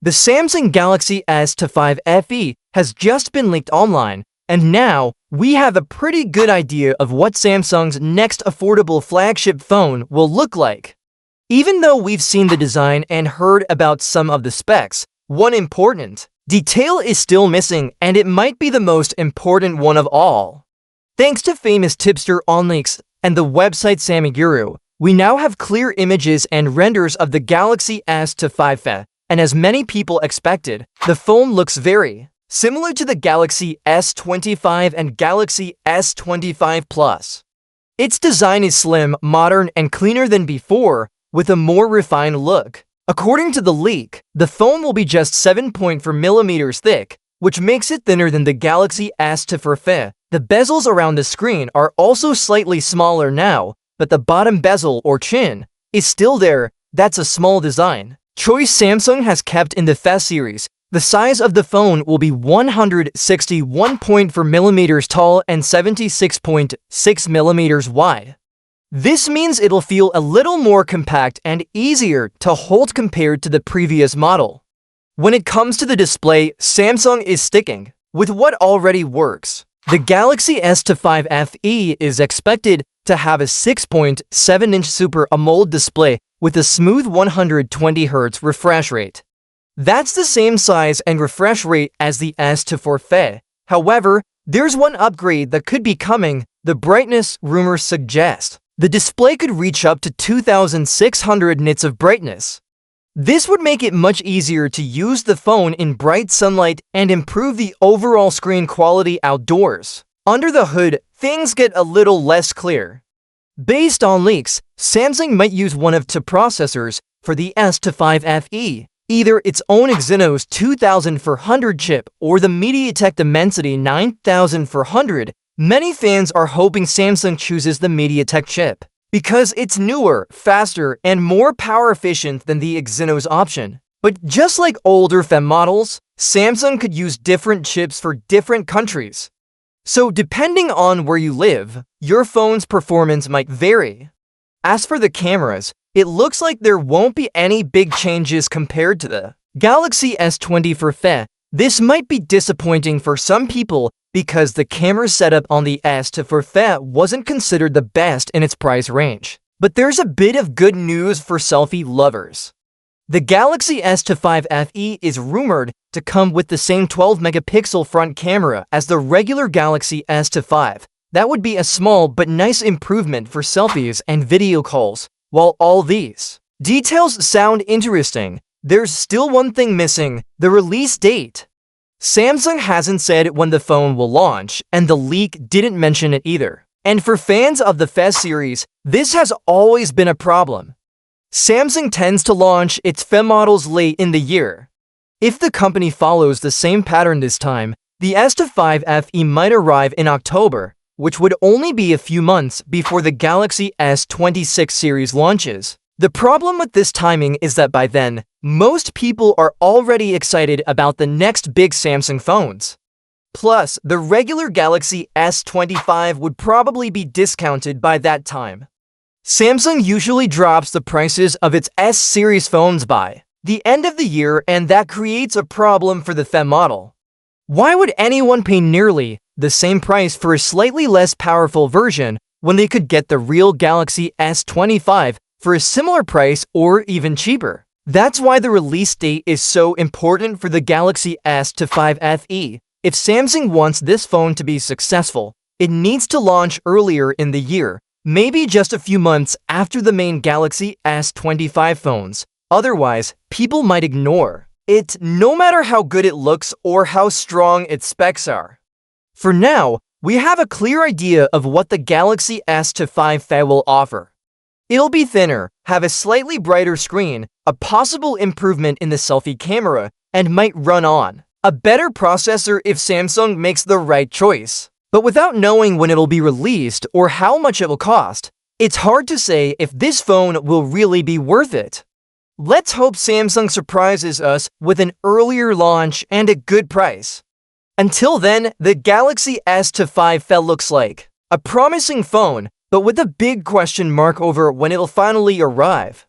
The Samsung Galaxy S25 FE has just been leaked online, and now we have a pretty good idea of what Samsung's next affordable flagship phone will look like. Even though we've seen the design and heard about some of the specs, one important detail is still missing, and it might be the most important one of all. Thanks to famous tipster OnLeaks and the website Samiguru, we now have clear images and renders of the Galaxy S25 FE, and as many people expected, the phone looks very similar to the Galaxy S25 and Galaxy S25 Plus. Its design is slim, modern, and cleaner than before, with a more refined look. According to the leak, the phone will be just 7.4mm thick, which makes it thinner than the Galaxy S24 FE. The bezels around the screen are also slightly smaller now, but the bottom bezel or chin is still there. That's a small design choice Samsung has kept in the FE series. The size of the phone will be 161.4mm tall and 76.6mm wide. This means it'll feel a little more compact and easier to hold compared to the previous model. When it comes to the display, Samsung is sticking with what already works. The Galaxy S25 FE is expected to have a 6.7-inch Super AMOLED display with a smooth 120Hz refresh rate. That's the same size and refresh rate as the S24 FE. However, there's one upgrade that could be coming. The brightness rumors suggest the display could reach up to 2600 nits of brightness. This would make it much easier to use the phone in bright sunlight and improve the overall screen quality outdoors. Under the hood, things get a little less clear. Based on leaks, Samsung might use one of two processors for the S25 FE, either its own Exynos 2400 chip or the MediaTek Dimensity 9400. Many fans are hoping Samsung chooses the MediaTek chip because it's newer, faster, and more power efficient than the Exynos option. But just like older FE models, Samsung could use different chips for different countries. So depending on where you live, your phone's performance might vary. As for the cameras, it looks like there won't be any big changes compared to the Galaxy S24 FE. This might be disappointing for some people because the camera setup on the S24 FE wasn't considered the best in its price range. But there's a bit of good news for selfie lovers. The Galaxy S25 FE is rumored to come with the same 12-megapixel front camera as the regular Galaxy S25. That would be a small but nice improvement for selfies and video calls. While all these details sound interesting, there's still one thing missing: the release date. Samsung hasn't said when the phone will launch, and the leak didn't mention it either. And for fans of the FE series, this has always been a problem. Samsung tends to launch its FE models late in the year. If the company follows the same pattern this time, the S25 FE might arrive in October, which would only be a few months before the Galaxy S26 series launches. The problem with this timing is that by then, most people are already excited about the next big Samsung phones. Plus, the regular Galaxy S25 would probably be discounted by that time. Samsung usually drops the prices of its S-series phones by the end of the year, and that creates a problem for the FE model. Why would anyone pay nearly the same price for a slightly less powerful version when they could get the real Galaxy S25 for a similar price or even cheaper? That's why the release date is so important for the Galaxy S25 FE. If Samsung wants this phone to be successful, it needs to launch earlier in the year, maybe just a few months after the main Galaxy S25 phones. Otherwise, people might ignore it, no matter how good it looks or how strong its specs are. For now, we have a clear idea of what the Galaxy S25 FE will offer. It'll be thinner, have a slightly brighter screen, a possible improvement in the selfie camera, and might run on a better processor if Samsung makes the right choice. But without knowing when it'll be released or how much it will cost, it's hard to say if this phone will really be worth it. Let's hope Samsung surprises us with an earlier launch and a good price. Until then, the Galaxy S25 FE looks like a promising phone, but with a big question mark over when it'll finally arrive.